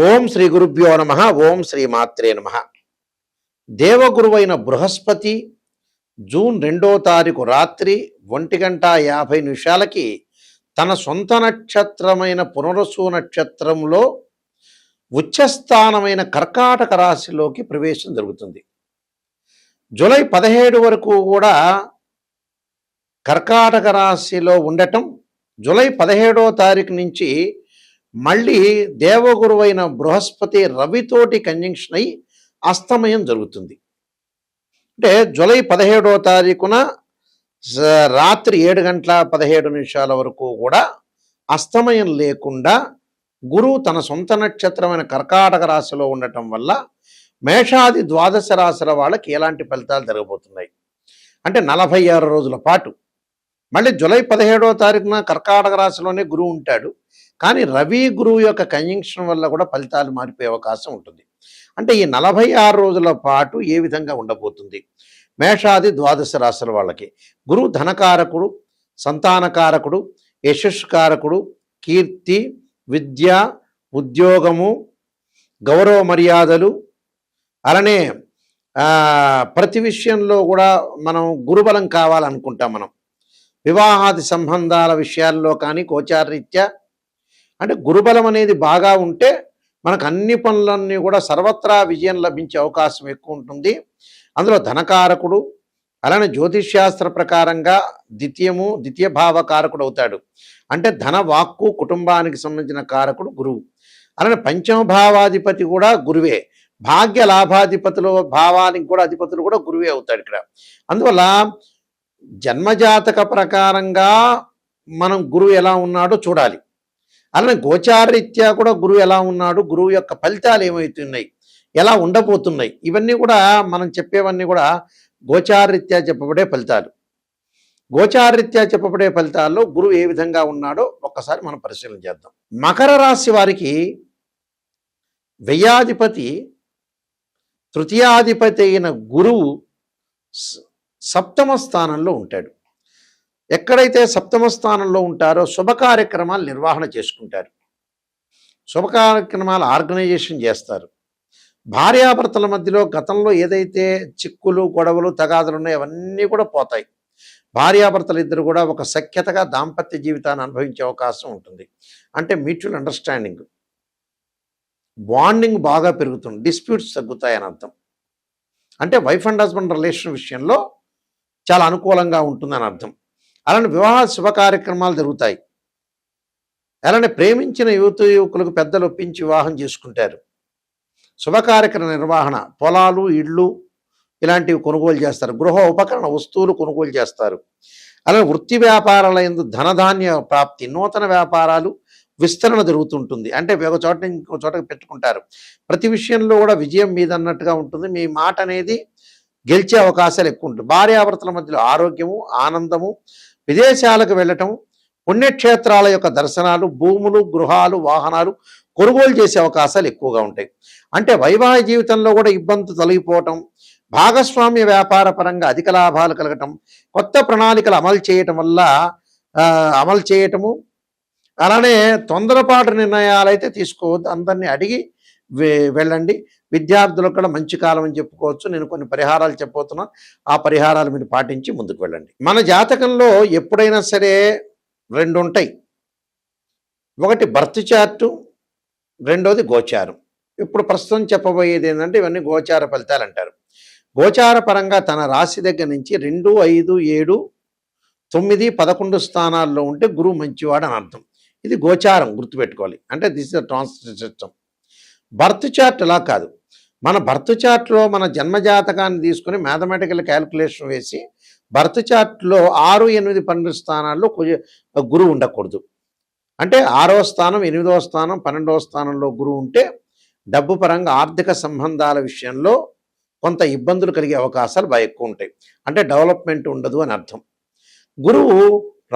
ఓం శ్రీ గురుభ్యో నమ. ఓం శ్రీ మాత్రే నమ. దేవగురువైన బృహస్పతి జూన్ 2వ తారీఖు రాత్రి 1:50 తన సొంత నక్షత్రమైన పునరసు నక్షత్రంలో ఉచ్చస్థానమైన కర్కాటక రాశిలోకి ప్రవేశం జరుగుతుంది. జూలై 17 వరకు కూడా కర్కాటక రాశిలో ఉండటం, జూలై 17వ తారీఖు నుంచి మళ్ళీ దేవగురువైన బృహస్పతి రవితోటి కంజంక్షన్ అయి అస్తమయం జరుగుతుంది. అంటే జూలై 17వ తారీఖున రాత్రి 7:17 వరకు కూడా అస్తమయం లేకుండా గురువు తన సొంత నక్షత్రమైన కర్కాటక రాశిలో ఉండటం వల్ల మేషాది ద్వాదశ రాశుల వాళ్ళకి ఎలాంటి ఫలితాలు జరగబోతున్నాయి అంటే 46 రోజుల పాటు. మళ్ళీ జూలై 17వ తారీఖున కర్కాటక రాశిలోనే గురువు ఉంటాడు, కానీ రవి గురువు యొక్క కంజంక్షన్ వల్ల కూడా ఫలితాలు మారిపోయే అవకాశం ఉంటుంది. అంటే ఈ 46 రోజుల పాటు ఏ విధంగా ఉండబోతుంది మేషాది ద్వాదశ రాశుల వాళ్ళకి? గురువు ధనకారకుడు, సంతానకారకుడు, యశస్కారకుడు, కీర్తి, విద్య, ఉద్యోగము, గౌరవ మర్యాదలు, అలానే ప్రతి విషయంలో కూడా మనం గురుబలం కావాలనుకుంటాం. మనం వివాహాది సంబంధాల విషయాల్లో కానీ గోచారరీత్యా అంటే గురుబలం అనేది బాగా ఉంటే మనకు అన్ని పనులన్నీ కూడా సర్వత్రా విజయం లభించే అవకాశం ఎక్కువ ఉంటుంది. అందులో ధనకారకుడు, అలానే జ్యోతిష్శాస్త్ర ప్రకారంగా ద్వితీయ భావకారకుడు అవుతాడు. అంటే ధన, వాక్కు, కుటుంబానికి సంబంధించిన కారకుడు గురువు. అలానే పంచమ భావాధిపతి కూడా గురువే. భాగ్య లాభాధిపతులు, భావానికి కూడా అధిపతులు కూడా గురువే అవుతాడు ఇక్కడ. అందువల్ల జన్మజాతక ప్రకారంగా మనం గురువు ఎలా ఉన్నాడో చూడాలి. అలానే గోచారరీత్యా కూడా గురువు ఎలా ఉన్నాడు, గురువు యొక్క ఫలితాలు ఏమవుతున్నాయి, ఎలా ఉండబోతున్నాయి, ఇవన్నీ కూడా మనం చెప్పేవన్నీ కూడా గోచారరీత్యా చెప్పబడే ఫలితాలు. గోచారరీత్యా చెప్పబడే ఫలితాల్లో గురువు ఏ విధంగా ఉన్నాడో ఒక్కసారి మనం పరిశీలన చేద్దాం. మకర రాశి వారికి వ్యయాధిపతి, తృతీయాధిపతి అయిన గురువు సప్తమ స్థానంలో ఉంటాడు. ఎక్కడైతే సప్తమ స్థానంలో ఉంటారో శుభ కార్యక్రమాలు నిర్వహణ చేసుకుంటారు, శుభ కార్యక్రమాలు ఆర్గనైజేషన్ చేస్తారు. భార్యాభర్తల మధ్యలో గతంలో ఏదైతే చిక్కులు, గొడవలు, తగాదులు ఉన్నాయో అవన్నీ కూడా పోతాయి. భార్యాభర్తలు ఇద్దరు కూడా ఒక సఖ్యతగా దాంపత్య జీవితాన్ని అనుభవించే అవకాశం ఉంటుంది. అంటే మ్యూచువల్ అండర్స్టాండింగ్, బాండింగ్ బాగా పెరుగుతుంది, డిస్ప్యూట్స్ తగ్గుతాయని అర్థం. అంటే వైఫ్ అండ్ హస్బెండ్ రిలేషన్ విషయంలో చాలా అనుకూలంగా ఉంటుందని అర్థం. అలానే వివాహ శుభ కార్యక్రమాలు జరుగుతాయి. అలానే ప్రేమించిన యువకులకు పెద్దలు ఒప్పించి వివాహం చేసుకుంటారు. శుభ కార్యక్రమ నిర్వహణ, పొలాలు, ఇళ్ళు ఇలాంటివి కొనుగోలు చేస్తారు. గృహ ఉపకరణ వస్తువులు కొనుగోలు చేస్తారు. అలానే వృత్తి వ్యాపారాల యందు ధనధాన్య ప్రాప్తి, నూతన వ్యాపారాలు విస్తరణ జరుగుతుంటుంది. అంటే ఒక చోట నుంచి ఇంకో చోటకి పెట్టుకుంటారు. ప్రతి విషయంలో కూడా విజయం మీద అన్నట్టుగా ఉంటుంది. మీ మాట అనేది గెలిచే అవకాశాలు ఎక్కువ ఉంటుంది. భార్యాభర్తల మధ్యలో ఆరోగ్యము, ఆనందము, విదేశాలకు వెళ్ళటం, పుణ్యక్షేత్రాల యొక్క దర్శనాలు, భూములు, గృహాలు, వాహనాలు కొనుగోలు చేసే అవకాశాలు ఎక్కువగా ఉంటాయి. అంటే వైవాహిక జీవితంలో కూడా ఇబ్బందులు తొలగిపోవటం, భాగస్వామ్య వ్యాపార పరంగా అధిక లాభాలు కలగటం, కొత్త ప్రణాళికలు అమలు చేయటము, అలానే తొందరపాటు నిర్ణయాలు అయితే తీసుకోవద్దు, అందరినీ అడిగి వెళ్ళండి. విద్యార్థులకు కూడా మంచి కాలం అని చెప్పుకోవచ్చు. నేను కొన్ని పరిహారాలు చెప్పబోతున్నా, ఆ పరిహారాలు మీరు పాటించి ముందుకు వెళ్ళండి. మన జాతకంలో ఎప్పుడైనా సరే 2 ఉంటాయి. ఒకటి బర్త్ చార్టు, రెండోది గోచారం. ఇప్పుడు ప్రస్తుతం చెప్పబోయేది ఏంటంటే ఇవన్నీ గోచార ఫలితాలు అంటారు. గోచార పరంగా తన రాశి దగ్గర నుంచి 2, 5, 7, 9, 11 స్థానాల్లో ఉంటే గురువు మంచివాడు అని అర్థం. ఇది గోచారం, గుర్తుపెట్టుకోవాలి. అంటే this is the translate system. Birth chart అలా కాదు. మన బర్త్ చార్ట్లో మన జన్మజాతకాన్ని తీసుకుని మ్యాథమెటికల్ క్యాలిక్యులేషన్ వేసి బర్త్ చార్ట్లో 6, 8, 12 స్థానాల్లో గురువు ఉండకూడదు. అంటే 6వ స్థానం, 8వ స్థానం, 12వ స్థానంలో గురువు ఉంటే డబ్బు పరంగా ఆర్థిక సంబంధాల విషయంలో కొంత ఇబ్బందులు కలిగే అవకాశాలు బాగా ఎక్కువ ఉంటాయి. అంటే డెవలప్మెంట్ ఉండదు అని అర్థం. గురువు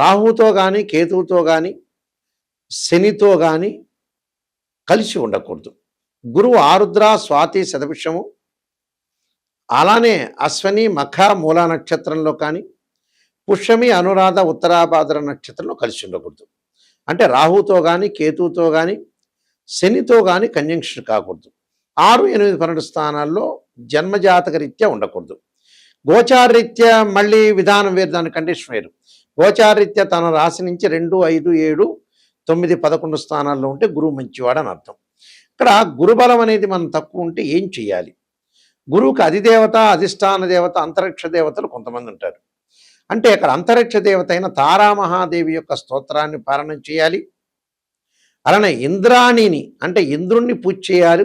రాహుతో కానీ, కేతువుతో కానీ, శనితో కానీ కలిసి ఉండకూడదు. గురువు ఆరుద్ర, స్వాతి, శతభిషము, అలానే అశ్వని, మఖ, మూల నక్షత్రంలో కానీ, పుష్యమి, అనురాధ, ఉత్తరాభాద్ర నక్షత్రంలో కలిసి ఉండకూడదు. అంటే రాహుతో కానీ, కేతువుతో కానీ, శనితో కానీ కంజంక్షన్ కాకూడదు. 6, 8, 12 స్థానాల్లో జన్మజాతక రీత్యా ఉండకూడదు. గోచారరీత్యా మళ్ళీ విధానం వేరు, దాని కండిషన్ వేరు. గోచారరీత్యా తన రాశి నుంచి 2, 5, 7, 9, 11 స్థానాల్లో ఉంటే గురువు మంచివాడని అర్థం. ఇక్కడ గురుబలం అనేది మనం తక్కువ ఉంటే ఏం చేయాలి? గురువుకి అధిదేవత, అధిష్టాన దేవత, అంతరిక్ష దేవతలు కొంతమంది ఉంటారు. అంటే అక్కడ అంతరిక్ష దేవత అయిన తారామహాదేవి యొక్క స్తోత్రాన్ని పారాయణం చేయాలి. అలానే ఇంద్రాణిని అంటే ఇంద్రుణ్ణి పూజ చేయాలి.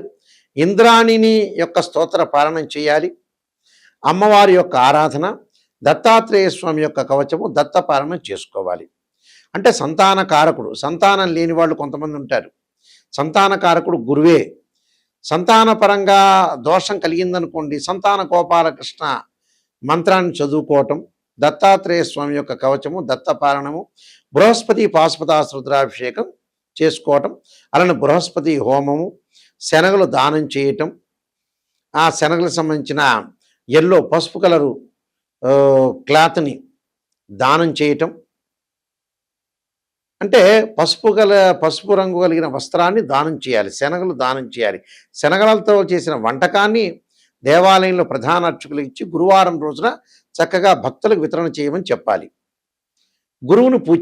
ఇంద్రాణిని యొక్క స్తోత్ర పారాయణం చేయాలి. అమ్మవారి యొక్క ఆరాధన, దత్తాత్రేయ స్వామి యొక్క కవచము, దత్త పారాయణం చేసుకోవాలి. అంటే సంతాన కారకుడు, సంతానం లేని వాళ్ళు కొంతమంది ఉంటారు. సంతాన కారకుడు గురువే. సంతానపరంగా దోషం కలిగిందనుకోండి, సంతాన గోపాలకృష్ణ మంత్రాన్ని చదువుకోవటం, దత్తాత్రేయ స్వామి యొక్క కవచము, దత్త పారాయణము, బృహస్పతి పాశుపతాశ్రుద్రాభిషేకం చేసుకోవటం, అలానే బృహస్పతి హోమము, శనగలు దానం చేయటం, ఆ శనగలకు సంబంధించిన ఎల్లో పసుపు కలరు క్లాత్ని దానం చేయటం, అంటే పసుపు రంగు కలిగిన వస్త్రాన్ని దానం చేయాలి, శనగలు దానం చేయాలి. శనగలతో చేసిన వంటకాన్ని దేవాలయంలో ప్రధాన అర్చకులకు ఇచ్చి గురువారం రోజున చక్కగా భక్తులకు వితరణ చేయమని చెప్పాలి. గురువుని పూజ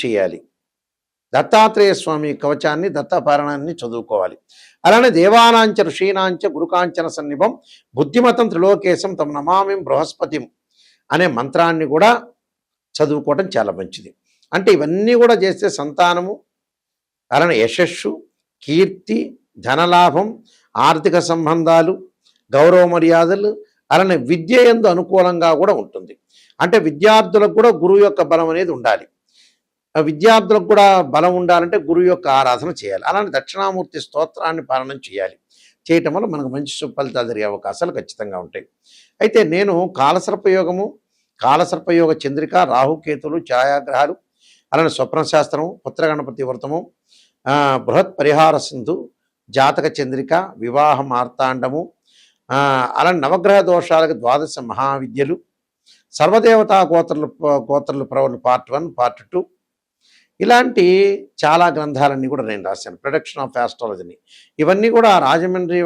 చేయాలి. దత్తాత్రేయ స్వామి కవచాన్ని, దత్తపారాయణాన్ని చదువుకోవాలి. అలానే దేవానాంచ ఋషీనాంచ గురుకాంచన సన్నిభం బుద్ధిమతం త్రిలోకేశం తమ నమామిం బృహస్పతిం అనే మంత్రాన్ని కూడా చదువుకోవటం చాలా మంచిది. అంటే ఇవన్నీ కూడా చేస్తే సంతానము, అలానే యశస్సు, కీర్తి, ధనలాభం, ఆర్థిక సంబంధాలు, గౌరవ మర్యాదలు, అలానే విద్య యందు అనుకూలంగా కూడా ఉంటుంది. అంటే విద్యార్థులకు కూడా గురువు యొక్క బలం అనేది ఉండాలి. విద్యార్థులకు కూడా బలం ఉండాలంటే గురువు యొక్క ఆరాధన చేయాలి. అలానే దక్షిణామూర్తి స్తోత్రాన్ని పాలన చేయాలి. చేయటం వల్ల మనకు మంచి ఫలితాలు జరిగే అవకాశాలు ఖచ్చితంగా ఉంటాయి. అయితే నేను కాలసర్పయోగ చంద్రిక, రాహుకేతులు, ఛాయాగ్రహాలు, అలానే స్వప్నశాస్త్రము, పుత్రగణపతి వ్రతము, బృహత్ పరిహార సింధు, జాతక చంద్రిక, వివాహ మార్తాండము, అలానే నవగ్రహ దోషాలకు 12 మహావిద్యలు, సర్వదేవతా గోత్రలు ప్రవలు పార్ట్ 1, పార్ట్ 2, ఇలాంటి చాలా గ్రంథాలన్నీ కూడా నేను రాశాను. ప్రొడక్షన్ ఆఫ్ ఆస్ట్రాలజీని ఇవన్నీ కూడా రాజమండ్రి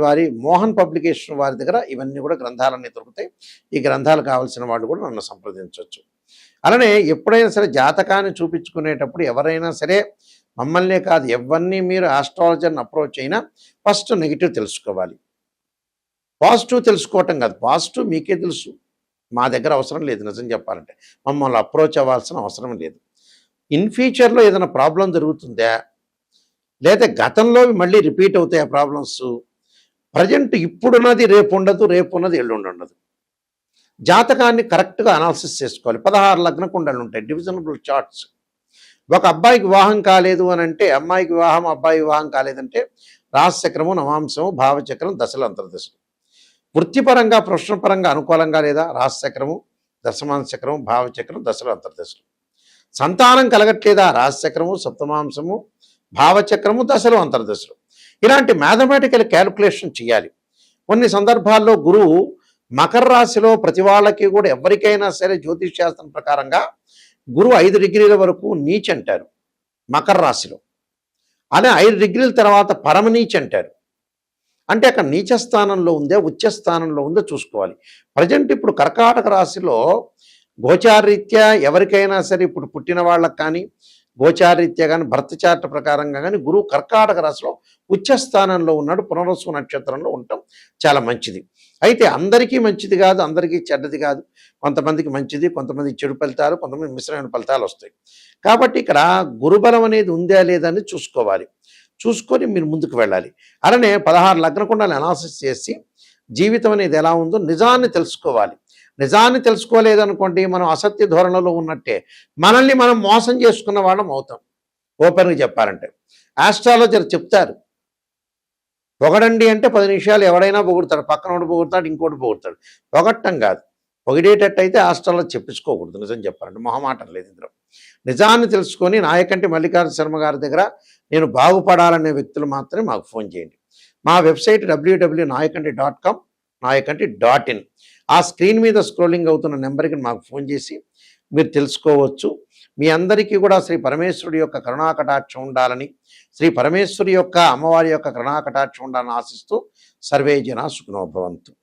వారి మోహన్ పబ్లికేషన్ వారి దగ్గర ఇవన్నీ కూడా గ్రంథాలన్నీ దొరుకుతాయి. ఈ గ్రంథాలు కావాల్సిన వాళ్ళు కూడా నన్ను సంప్రదించవచ్చు. అలానే ఎప్పుడైనా సరే జాతకాన్ని చూపించుకునేటప్పుడు ఎవరైనా సరే, మమ్మల్నే కాదు ఎవరిని మీరు ఆస్ట్రాలజర్ని అప్రోచ్ అయినా ఫస్ట్ నెగిటివ్ తెలుసుకోవాలి. పాజిటివ్ తెలుసుకోవటం కాదు, పాజిటివ్ మీకే తెలుసు, మా దగ్గర అవసరం లేదు. నిజం చెప్పాలంటే మమ్మల్ని అప్రోచ్ అవ్వాల్సిన అవసరం లేదు. ఇన్ ఫ్యూచర్లో ఏదైనా ప్రాబ్లం జరుగుతుందా, లేదా గతంలో మళ్ళీ రిపీట్ అవుతాయి ఆ ప్రాబ్లమ్స్, ప్రజెంట్ ఇప్పుడున్నది రేపు ఉండదు, రేపు ఉన్నది ఎల్లుండి ఉండదు. జాతకాన్ని కరెక్ట్గా అనాలిసిస్ చేసుకోవాలి. 16 లగ్న కుండలు ఉంటాయి, డివిజనబుల్ చార్ట్స్. ఒక అబ్బాయికి వివాహం కాలేదు అని అంటే, అమ్మాయికి వివాహం, అబ్బాయి వివాహం కాలేదంటే రాశిచక్రము, నవాంశము, భావచక్రం, దశలు, అంతర్దశలు. వృత్తిపరంగా, ప్రొఫెషనల్ అనుకూలంగా లేదా రాశిచక్రము, దశమాంశ చక్రము, భావచక్రం, దశలు, అంతర్దశలు. సంతానం కలగట్లేదా రాశిచక్రము, సప్తమాంశము, భావచక్రము, దశలు, అంతర్దశలు. ఇలాంటి మ్యాథమెటికల్ క్యాలిక్యులేషన్ చేయాలి. కొన్ని సందర్భాల్లో గురువు మకర రాశిలో ప్రతి వాళ్ళకి కూడా ఎవరికైనా సరే జ్యోతిష్ శాస్త్రం ప్రకారంగా గురువు 5 డిగ్రీల వరకు నీచ్ అంటారు మకర రాశిలో. అనే 5 డిగ్రీల తర్వాత పరమనీచ్ అంటారు. అంటే అక్కడ నీచ స్థానంలో ఉందే, ఉచ్చ స్థానంలో ఉందో చూసుకోవాలి. ప్రజెంట్ ఇప్పుడు కర్కాటక రాశిలో గోచారరీత్యా ఎవరికైనా సరే ఇప్పుడు పుట్టిన వాళ్ళకి కానీ, గోచారరీత్యా కానీ, భర్త చార్ట్ ప్రకారంగా కానీ గురువు కర్కాటక రాశిలో ఉచ్చ స్థానంలో ఉన్నాడు. పునర్వసు నక్షత్రంలో ఉండటం చాలా మంచిది. అయితే అందరికీ మంచిది కాదు, అందరికీ చెడ్డది కాదు. కొంతమందికి మంచిది, కొంతమందికి చెడు ఫలితాలు, కొంతమంది మిశ్రమైన ఫలితాలు వస్తాయి. కాబట్టి ఇక్కడ గురుబలం అనేది ఉందా లేదా అని చూసుకోవాలి. చూసుకొని మీరు ముందుకు వెళ్ళాలి. అలానే 16 లగ్న కుండలు అనాలిసిస్ చేసి జీవితం అనేది ఎలా ఉందో నిజాన్ని తెలుసుకోవాలి. నిజాన్ని తెలుసుకోలేదనుకోండి, మనం అసత్య ధోరణిలో ఉన్నట్టే, మనల్ని మనం మోసం చేసుకున్న వాళ్ళం అవుతాం. ఓపెన్గా చెప్పాలంటే ఆస్ట్రాలజర్ చెప్తారు, పొగడండి అంటే 10 నిమిషాలు ఎవడైనా పొగుడతాడు, పక్కనోడు పొగుడతాడు, ఇంకోటి పొగుడతాడు. పొగట్టం కాదు, పొగిడేటట్టు అయితే ఆస్ట్రాలజీ చెప్పించుకోకూడదు. నిజం చెప్పాలంటే మొహమాటం లేదు ఇందులో. నిజాన్ని తెలుసుకొని నాయకంటి మల్లికార్జున శర్మ గారి దగ్గర నేను బాగుపడాలనే వ్యక్తులు మాత్రమే మాకు ఫోన్ చేయండి. మా వెబ్సైట్ www.nayakanti.com, nayakanti.in. ఆ స్క్రీన్ మీద స్క్రోలింగ్ అవుతున్న నెంబర్కి మాకు ఫోన్ చేసి మీరు తెలుసుకోవచ్చు. మీ అందరికీ కూడా శ్రీ పరమేశ్వరుడి యొక్క కరుణాకటాక్షం ఉండాలని, శ్రీ పరమేశ్వరి యొక్క అమ్మవారి యొక్క కరుణాకటాక్షం ఉండాలని ఆశిస్తూ సర్వే జనా సుఖినో భవంతు.